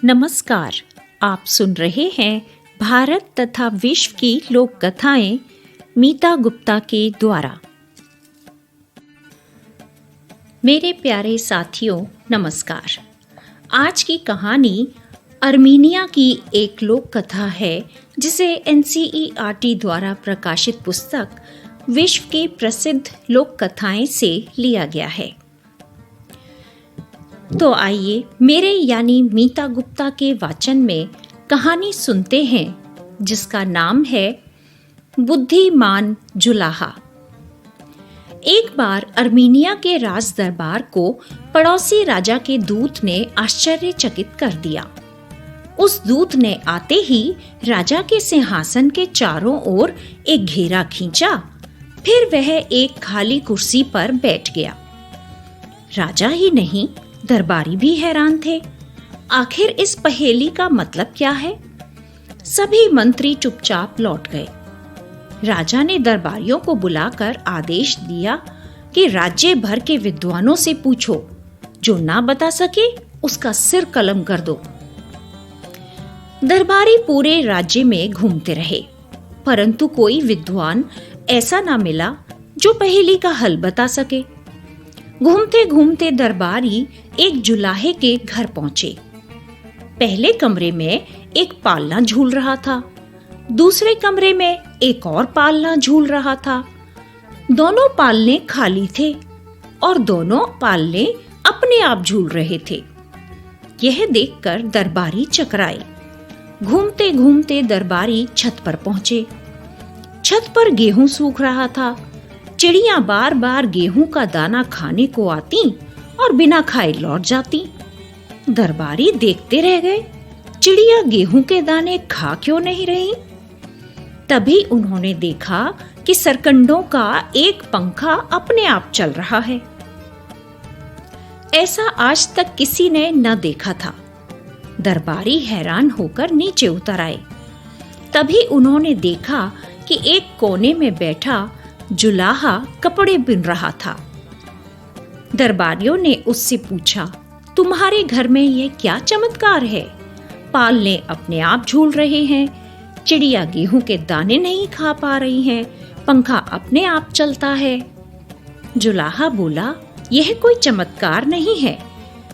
नमस्कार, आप सुन रहे हैं भारत तथा विश्व की लोक कथाएं मीता गुप्ता के द्वारा। मेरे प्यारे साथियों, नमस्कार। आज की कहानी अर्मीनिया की एक लोक कथा है जिसे NCERT द्वारा प्रकाशित पुस्तक विश्व की प्रसिद्ध लोक कथाएं से लिया गया है। तो आइए मेरे यानी मीता गुप्ता के वाचन में कहानी सुनते हैं जिसका नाम है बुद्धिमान जुलाहा। एक बार अर्मीनिया के राज दरबार को पड़ोसी राजा के दूत ने आश्चर्यचकित कर दिया। उस दूत ने आते ही राजा के सिंहासन के चारों ओर एक घेरा खींचा, फिर वह एक खाली कुर्सी पर बैठ गया। राजा ही नहीं, दरबारी भी हैरान थे। आखिर इस पहेली का मतलब क्या है? सभी मंत्री चुपचाप लौट गए। राजा ने दरबारियों को बुलाकर आदेश दिया कि राज्य भर के विद्वानों से पूछो, जो ना बता सके उसका सिर कलम कर दो। दरबारी पूरे राज्य में घूमते रहे, परंतु कोई विद्वान ऐसा ना मिला जो पहेली का हल बता सके। घूमते घूमते दरबारी एक जुलाहे के घर पहुंचे। पहले कमरे में एक पालना झूल रहा था, दूसरे कमरे में एक और पालना झूल रहा था। दोनों पालने खाली थे और दोनों पालने अपने आप झूल रहे थे। यह देखकर दरबारी चकराए। घूमते घूमते दरबारी छत पर पहुंचे। छत पर गेहूं सूख रहा था। चिड़ियां बार बार गेहूं का दाना खाने को आती और बिना खाए लौट जाती। दरबारी देखते रह गए, चिड़िया गेहूं के दाने खा क्यों नहीं रही? तभी उन्होंने देखा कि सरकंडों का एक पंखा अपने आप चल रहा है। ऐसा आज तक किसी ने न देखा था। दरबारी हैरान होकर नीचे उतर आए। तभी उन्होंने देखा कि एक कोने में बैठा जुलाहा कपड़े बुन रहा था। दरबारियों ने उससे पूछा, तुम्हारे घर में यह क्या चमत्कार है? पालने अपने आप झूल रहे हैं, चिड़िया गेहूं के दाने नहीं खा पा रही हैं, पंखा अपने आप चलता है। जुलाहा बोला, यह कोई चमत्कार नहीं है,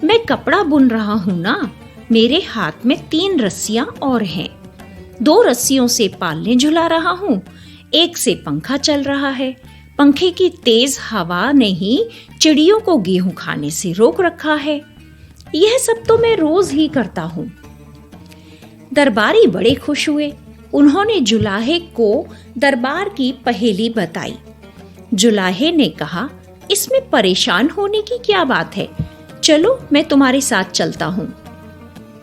मैं कपड़ा बुन रहा हूं ना। मेरे हाथ में 3 रस्सियां और हैं। 2 रस्सियों से पालने झुला रहा हूं, एक से पंखा चल रहा है। पंखे की तेज हवा ने ही चिड़ियों को गेहूं खाने से रोक रखा है। यह सब तो मैं रोज ही करता हूं। दरबारी बड़े खुश हुए। उन्होंने जुलाहे को दरबार की पहेली बताई। जुलाहे ने कहा, इसमें परेशान होने की क्या बात है? चलो मैं तुम्हारे साथ चलता हूं।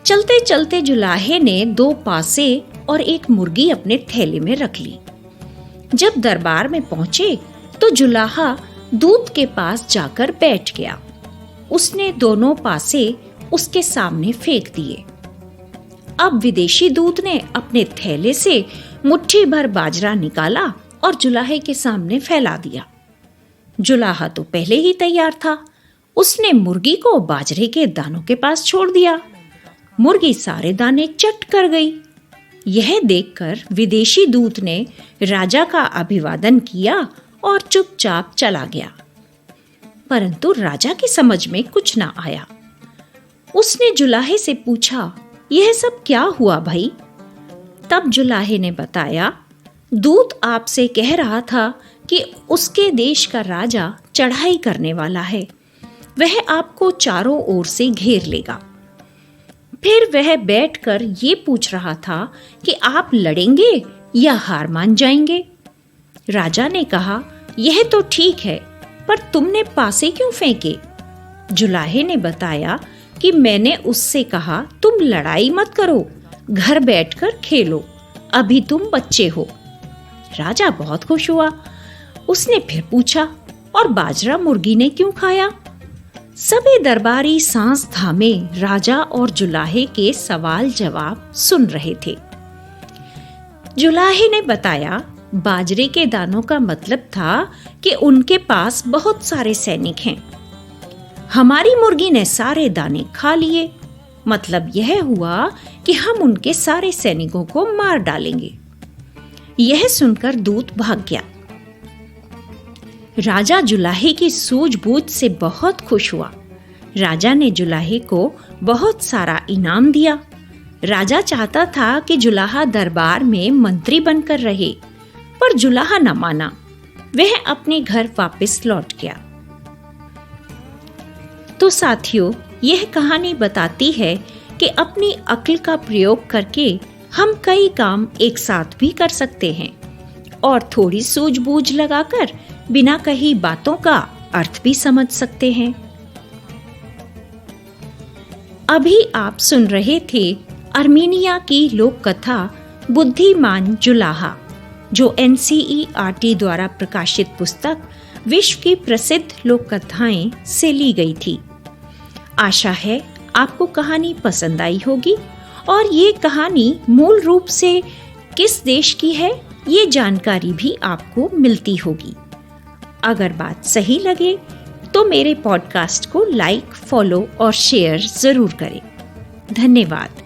चलते चलते जुलाहे ने 2 पासे और एक मुर्गी अपने थैले में रख ली। जब दरबार में पहुंचे तो जुलाहा दूत के पास जाकर बैठ गया। उसने दोनों पासे उसके सामने फेंक दिए। अब विदेशी दूत ने अपने थैले से मुट्ठी भर बाजरा निकाला और जुलाहे के सामने फैला दिया। जुलाहा तो पहले ही तैयार था। उसने मुर्गी को बाजरे के दानों के पास छोड़ दिया। मुर्गी सारे दाने चट कर गई। यह देखकर विदेशी दूत ने राजा का अभिवादन किया और चुपचाप चला गया। परंतु राजा की समझ में कुछ ना आया। उसने जुलाहे से पूछा, यह सब क्या हुआ भाई? तब जुलाहे ने बताया, दूत आपसे कह रहा था कि उसके देश का राजा चढ़ाई करने वाला है। वह आपको चारों ओर से घेर लेगा। फिर वह बैठकर ये पूछ रहा था कि आप लड़ेंगे या हार मान जाएंगे। राजा ने कहा, यह तो ठीक है, पर तुमने पासे क्यों फेंके? जुलाहे ने बताया कि मैंने उससे कहा, तुम लड़ाई मत करो, घर बैठकर खेलो, अभी तुम बच्चे हो। राजा बहुत खुश हुआ। उसने फिर पूछा, और बाजरा मुर्गी ने क्यों खाया? सभी दरबारी सांस थामे राजा और जुलाहे के सवाल जवाब सुन रहे थे। जुलाहे ने बताया, बाजरे के दानों का मतलब था कि उनके पास बहुत सारे सैनिक हैं। हमारी मुर्गी ने सारे दाने खा लिए। मतलब यह हुआ कि हम उनके सारे सैनिकों को मार डालेंगे। यह सुनकर दूत भाग गया। राजा जुलाहे की सूझबूझ से बहुत खुश हुआ। राजा ने जुलाहे को बहुत सारा इनाम दिया। राजा चाहता था कि जुलाहा दरबार में मंत्री बनकर रहे, पर जुलाहा न माना। वह अपने घर वापस लौट गया। तो साथियों, यह कहानी बताती है कि अपनी अक्ल का प्रयोग करके हम कई काम एक साथ भी कर सकते हैं और थोड़ी सूझबूझ लगाकर बिना कही बातों का अर्थ भी समझ सकते हैं। अभी आप सुन रहे थे अर्मीनिया की लोक कथा बुद्धिमान जुलाहा, जो NCERT द्वारा प्रकाशित पुस्तक विश्व की प्रसिद्ध लोक कथाएं से ली गई थी। आशा है आपको कहानी पसंद आई होगी और ये कहानी मूल रूप से किस देश की है, ये जानकारी भी आपको मिलती होगी। अगर बात सही लगे तो मेरे पॉडकास्ट को लाइक, फॉलो और शेयर जरूर करें। धन्यवाद।